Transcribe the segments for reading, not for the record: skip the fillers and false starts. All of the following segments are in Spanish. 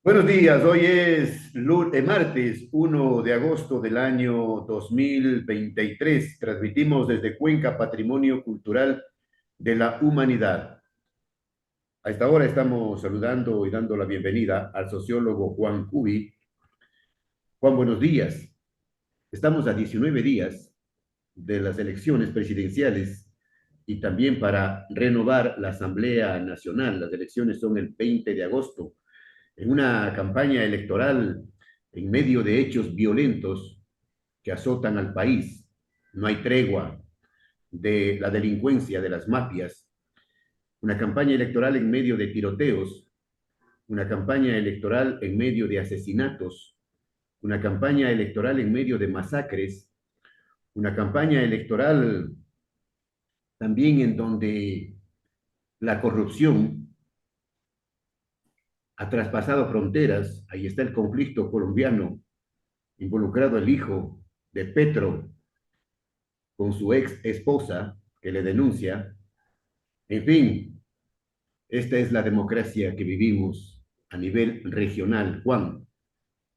Buenos días, hoy es martes 1 de agosto del año 2023. Transmitimos desde Cuenca Patrimonio Cultural de la Humanidad. A esta hora estamos saludando y dando la bienvenida al sociólogo Juan Cubi. Juan, buenos días. Estamos a 19 días de las elecciones presidenciales y también para renovar la Asamblea Nacional. Las elecciones son el 20 de agosto. En una campaña electoral en medio de hechos violentos que azotan al país. No hay tregua de la delincuencia, de las mafias. Una campaña electoral en medio de tiroteos, una campaña electoral en medio de asesinatos, una campaña electoral en medio de masacres, una campaña electoral también en donde la corrupción ha traspasado fronteras. Ahí está el conflicto colombiano, involucrado el hijo de Petro con su ex esposa que le denuncia. En fin, esta es la democracia que vivimos a nivel regional. Juan,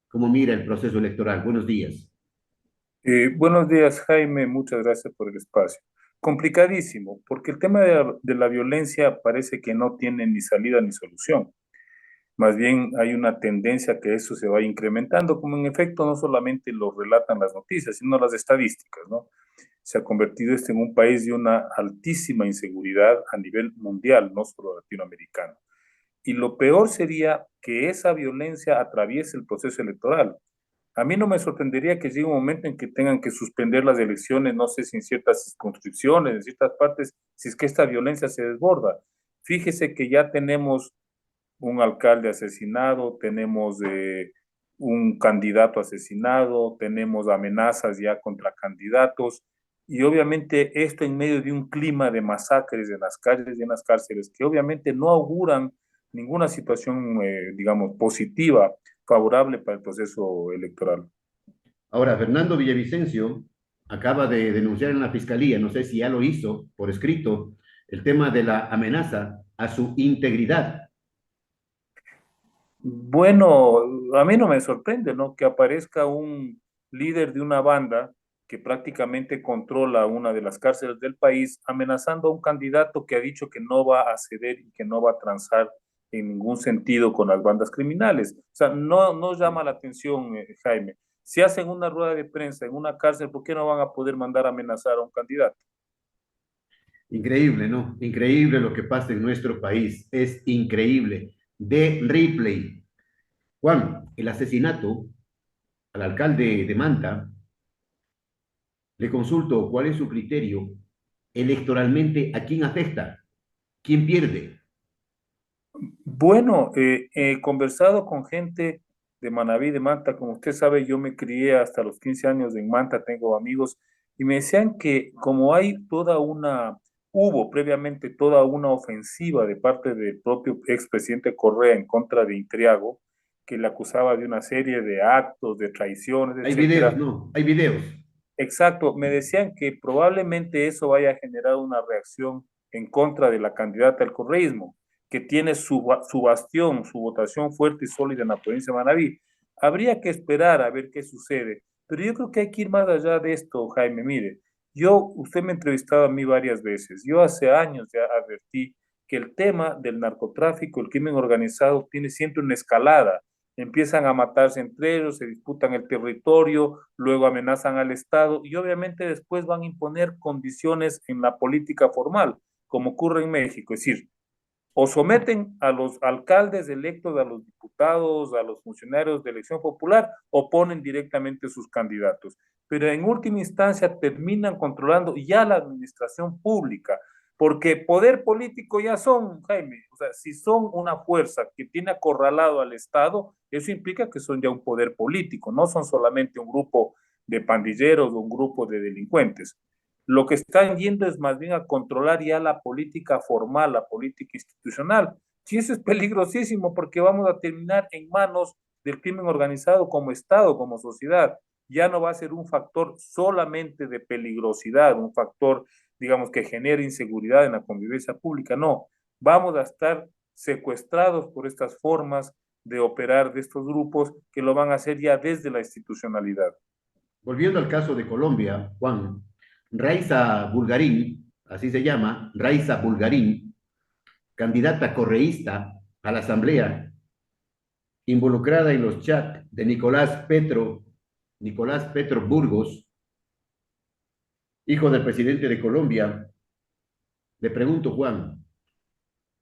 ¿cómo mira el proceso electoral? Buenos días. Buenos días, Jaime. Muchas gracias por el espacio. Complicadísimo, porque el tema de la violencia parece que no tiene ni salida ni solución. Más bien hay una tendencia a que eso se vaya incrementando, como en efecto no solamente lo relatan las noticias, sino las estadísticas, ¿no? Se ha convertido esto en un país de una altísima inseguridad a nivel mundial, no solo latinoamericano. Y lo peor sería que esa violencia atraviese el proceso electoral. A mí no me sorprendería que llegue un momento en que tengan que suspender las elecciones, no sé si en ciertas circunscripciones, en ciertas partes, si es que esta violencia se desborda. Fíjese que ya tenemos un alcalde asesinado, tenemos un candidato asesinado, tenemos amenazas ya contra candidatos, y obviamente esto en medio de un clima de masacres en las calles y en las cárceles, que obviamente no auguran ninguna situación, digamos, positiva, favorable para el proceso electoral. Ahora, Fernando Villavicencio acaba de denunciar en la fiscalía, no sé si ya lo hizo por escrito, el tema de la amenaza a su integridad. Bueno, a mí no me sorprende, ¿no? Que aparezca un líder de una banda que prácticamente controla una de las cárceles del país, amenazando a un candidato que ha dicho que no va a ceder y que no va a transar en ningún sentido con las bandas criminales. O sea, no llama la atención, Jaime. Si hacen una rueda de prensa en una cárcel, ¿por qué no van a poder mandar a amenazar a un candidato? Increíble, ¿no? Increíble lo que pasa en nuestro país. Es increíble. De Ripley. Juan, el asesinato al alcalde de Manta, le consulto cuál es su criterio electoralmente, a quién afecta, quién pierde. Bueno, he conversado con gente de Manabí, de Manta. Como usted sabe, yo me crié hasta los 15 años en Manta, tengo amigos, y me decían que como hubo previamente toda una ofensiva de parte del propio expresidente Correa en contra de Intriago, que le acusaba de una serie de actos, de traiciones, Hay videos, etcétera. ¿no? Hay videos. Exacto, me decían que probablemente eso vaya a generar una reacción en contra de la candidata al correísmo, que tiene su bastión, su votación fuerte y sólida en la provincia de Manabí. Habría que esperar a ver qué sucede, pero yo creo que hay que ir más allá de esto, Jaime. Mire, usted me ha entrevistado a mí varias veces. Yo hace años ya advertí que el tema del narcotráfico, el crimen organizado, tiene siempre una escalada. Empiezan a matarse entre ellos, se disputan el territorio, luego amenazan al Estado y obviamente después van a imponer condiciones en la política formal, como ocurre en México. Es decir, o someten a los alcaldes electos, a los diputados, a los funcionarios de elección popular, o ponen directamente sus candidatos. Pero en última instancia terminan controlando ya la administración pública, porque poder político ya son, Jaime, o sea, si son una fuerza que tiene acorralado al Estado, eso implica que son ya un poder político, no son solamente un grupo de pandilleros o un grupo de delincuentes. Lo que están yendo es más bien a controlar ya la política formal, la política institucional. Y eso es peligrosísimo porque vamos a terminar en manos del crimen organizado como Estado, como sociedad. Ya no va a ser un factor solamente de peligrosidad, un factor, digamos, que genere inseguridad en la convivencia pública. No, vamos a estar secuestrados por estas formas de operar de estos grupos que lo van a hacer ya desde la institucionalidad. Volviendo al caso de Colombia, Juan, Raiza Bulgarín, así se llama, Raiza Bulgarín, candidata correísta a la Asamblea, involucrada en los chats de Nicolás Petro Burgos, hijo del presidente de Colombia. Le pregunto, Juan,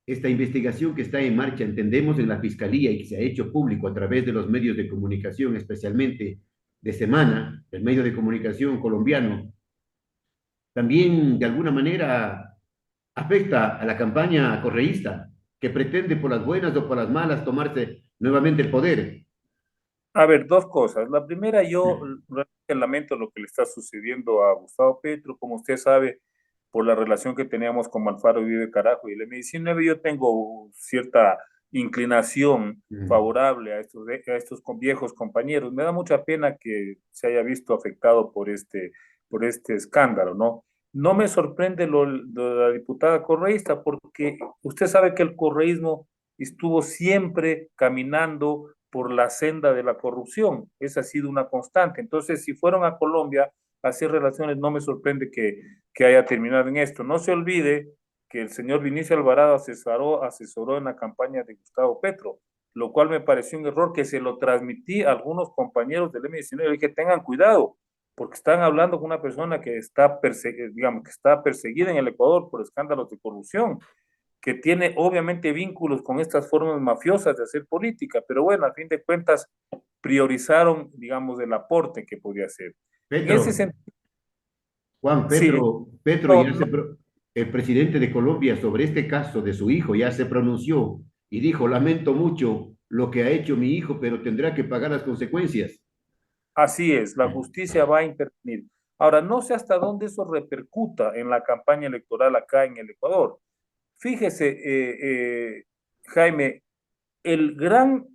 esta investigación que está en marcha, entendemos en la Fiscalía y que se ha hecho público a través de los medios de comunicación, especialmente de Semana, el medio de comunicación colombiano, también de alguna manera afecta a la campaña correísta, que pretende por las buenas o por las malas tomarse nuevamente el poder. A ver, dos cosas. La primera, yo realmente lamento lo que le está sucediendo a Gustavo Petro. Como usted sabe, por la relación que teníamos con Alfaro Uribe Carajo y el M-19, yo tengo cierta inclinación favorable a estos viejos compañeros. Me da mucha pena que se haya visto afectado por este escándalo, ¿no? No me sorprende lo de la diputada correísta, porque usted sabe que el correísmo estuvo siempre caminando por la senda de la corrupción. Esa ha sido una constante. Entonces, si fueron a Colombia a hacer relaciones, no me sorprende que haya terminado en esto. No se olvide que el señor Vinicio Alvarado asesoró en la campaña de Gustavo Petro, lo cual me pareció un error que se lo transmití a algunos compañeros del M19. Le dije, tengan cuidado, porque están hablando con una persona que está, digamos, que está perseguida en el Ecuador por escándalos de corrupción, que tiene obviamente vínculos con estas formas mafiosas de hacer política, pero bueno, a fin de cuentas priorizaron, digamos, el aporte que podía hacer. En Petro, ese sentido, Juan, sí, Petro no, ya no, el presidente de Colombia sobre este caso de su hijo ya se pronunció y dijo, lamento mucho lo que ha hecho mi hijo, pero tendrá que pagar las consecuencias. así es, la justicia va a intervenir. Ahora, no sé hasta dónde eso repercuta en la campaña electoral acá en el Ecuador. Fíjese, Jaime, el gran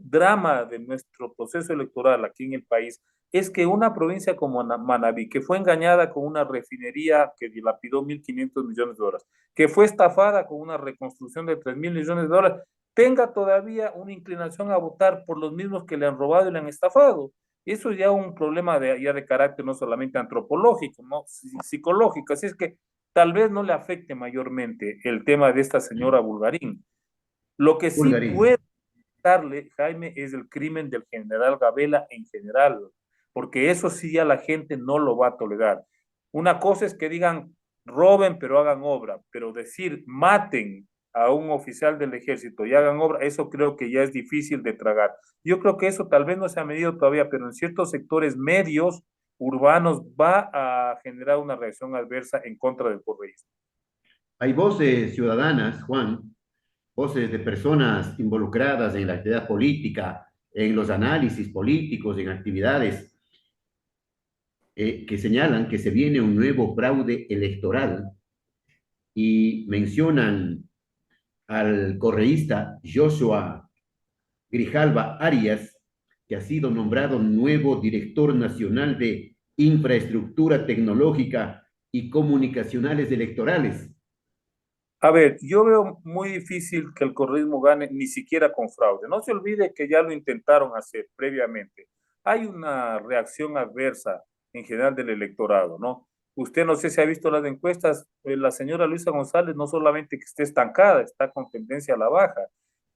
drama de nuestro proceso electoral aquí en el país es que una provincia como Manabí, que fue engañada con una refinería que dilapidó 1.500 millones de dólares, que fue estafada con una reconstrucción de 3.000 millones de dólares, tenga todavía una inclinación a votar por los mismos que le han robado y le han estafado. Eso ya es un problema ya de carácter no solamente antropológico, no psicológico. Así es que tal vez no le afecte mayormente el tema de esta señora Bulgarín. Lo que sí Bulgarín. puede darle, Jaime, es el crimen del general Gabela en general, porque eso sí ya la gente no lo va a tolerar. Una cosa es que digan roben pero hagan obra, pero decir maten a un oficial del ejército y hagan obra, eso creo que ya es difícil de tragar. Yo creo que eso tal vez no se ha medido todavía, pero en ciertos sectores medios urbanos va a generar una reacción adversa en contra del correísmo. Hay voces ciudadanas, Juan, voces de personas involucradas en la actividad política, en los análisis políticos, en actividades que señalan que se viene un nuevo fraude electoral y mencionan al correísta Joshua Grijalva Arias, que ha sido nombrado nuevo director nacional de infraestructura tecnológica y comunicacionales electorales. A ver, yo veo muy difícil que el correísmo gane ni siquiera con fraude. No se olvide que ya lo intentaron hacer previamente. Hay una reacción adversa en general del electorado, ¿no? Usted no sé si ha visto las encuestas, la señora Luisa González no solamente que esté estancada, está con tendencia a la baja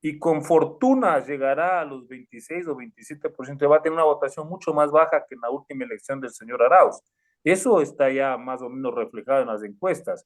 y con fortuna llegará a los 26 o 27%, va a tener una votación mucho más baja que en la última elección del señor Arauz. Eso está ya más o menos reflejado en las encuestas.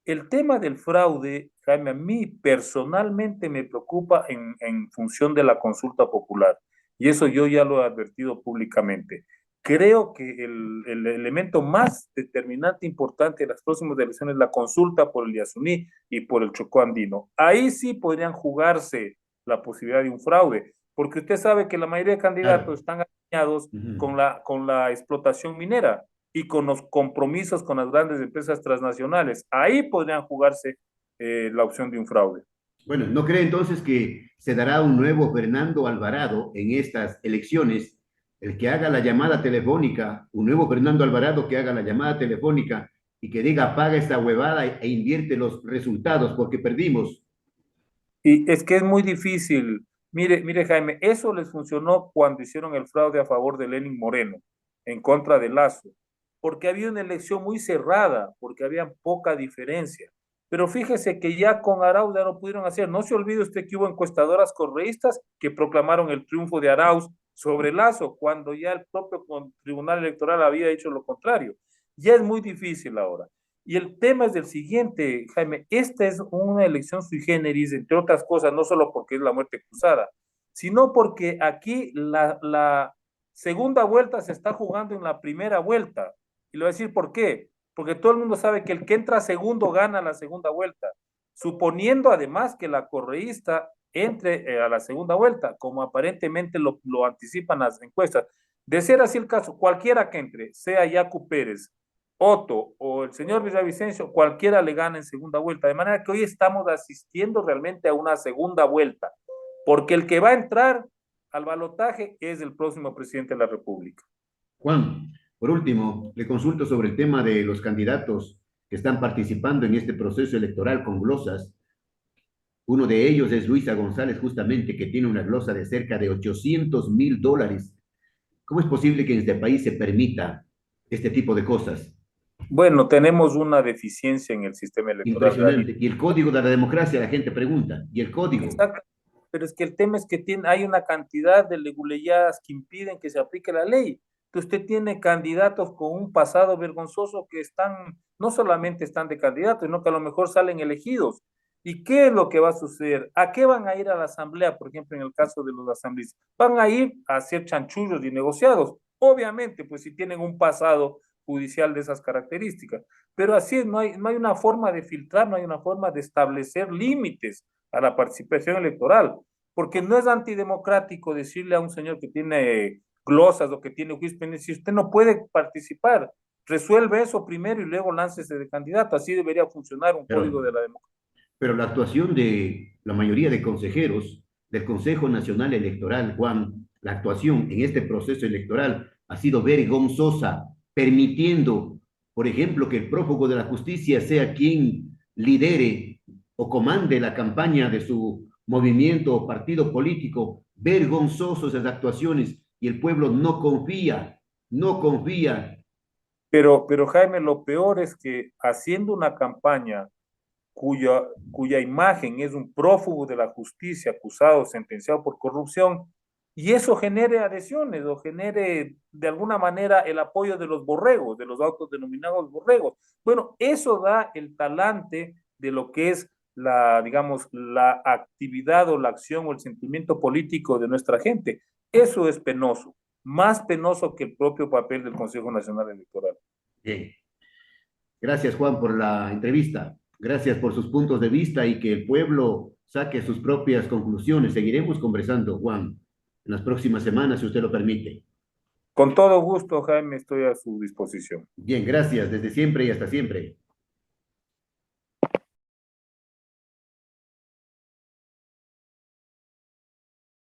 El tema del fraude, Jaime, a mí personalmente me preocupa en función de la consulta popular. Y eso yo ya lo he advertido públicamente. Creo que el elemento más determinante, importante de las próximas elecciones es la consulta por el Yasuní y por el Chocó Andino. Ahí sí podrían jugarse la posibilidad de un fraude, porque usted sabe que la mayoría de Claro. candidatos están alineados Uh -huh. con la explotación minera y con los compromisos con las grandes empresas transnacionales. Ahí podrían jugarse la opción de un fraude. Bueno, ¿no cree entonces que se dará un nuevo Fernando Alvarado en estas elecciones? El que haga la llamada telefónica, un nuevo Fernando Alvarado que haga la llamada telefónica y que diga paga esta huevada e invierte los resultados porque perdimos. Y es que es muy difícil, Mire, Jaime, eso les funcionó cuando hicieron el fraude a favor de Lenin Moreno, en contra de Lazo, porque había una elección muy cerrada, porque había poca diferencia. Pero fíjese que ya con Arauz ya lo pudieron hacer. No se olvide usted que hubo encuestadoras correístas que proclamaron el triunfo de Arauz sobre Lazo, cuando ya el propio Tribunal Electoral había hecho lo contrario. Ya es muy difícil ahora. Y el tema es del siguiente, Jaime, esta es una elección sui generis, entre otras cosas, no solo porque es la muerte cruzada, sino porque aquí la segunda vuelta se está jugando en la primera vuelta. Y le voy a decir por qué. Porque todo el mundo sabe que el que entra segundo gana la segunda vuelta, suponiendo además que la correísta entre a la segunda vuelta, como aparentemente lo anticipan las encuestas. De ser así el caso, cualquiera que entre, sea Yacu Pérez, Otto o el señor Villavicencio, cualquiera le gana en segunda vuelta. De manera que hoy estamos asistiendo realmente a una segunda vuelta, porque el que va a entrar al balotaje es el próximo presidente de la República. Juan, por último, le consulto sobre el tema de los candidatos que están participando en este proceso electoral con glosas. Uno de ellos es Luisa González, justamente, que tiene una glosa de cerca de $800.000. ¿Cómo es posible que en este país se permita este tipo de cosas? Bueno, tenemos una deficiencia en el sistema electoral Impresionante. realmente. Y el código de la democracia, la gente pregunta. ¿Y el código? Exacto. Pero es que el tema es que hay una cantidad de leguleyadas que impiden que se aplique la ley. Que usted tiene candidatos con un pasado vergonzoso que están, no solamente están de candidatos, sino que a lo mejor salen elegidos. ¿Y qué es lo que va a suceder? ¿A qué van a ir a la asamblea, por ejemplo, en el caso de los asambleístas? Van a ir a hacer chanchullos y negociados. Obviamente, pues si tienen un pasado judicial de esas características. Pero así no hay una forma de filtrar, no hay una forma de establecer límites a la participación electoral, porque no es antidemocrático decirle a un señor que tiene glosas o que tiene juicio pendiente, si usted no puede participar, resuelve eso primero y luego láncese de candidato. Así debería funcionar un Pero, código de la democracia. pero la actuación de la mayoría de consejeros del Consejo Nacional Electoral, Juan, la actuación en este proceso electoral ha sido vergonzosa, permitiendo, por ejemplo, que el prófugo de la justicia sea quien lidere o comande la campaña de su movimiento o partido político. Vergonzoso esas actuaciones y el pueblo no confía, no confía. Pero Jaime, lo peor es que haciendo una campaña cuya imagen es un prófugo de la justicia acusado, sentenciado por corrupción, y eso genere adhesiones o genere de alguna manera el apoyo de los borregos, de los autodenominados borregos. Bueno, eso da el talante de lo que es digamos, la actividad o la acción o el sentimiento político de nuestra gente. Eso es penoso, más penoso que el propio papel del Consejo Nacional Electoral. Bien. Gracias, Juan, por la entrevista. Gracias por sus puntos de vista y que el pueblo saque sus propias conclusiones. Seguiremos conversando, Juan, en las próximas semanas, si usted lo permite. Con todo gusto, Jaime, estoy a su disposición. Bien, gracias desde siempre y hasta siempre.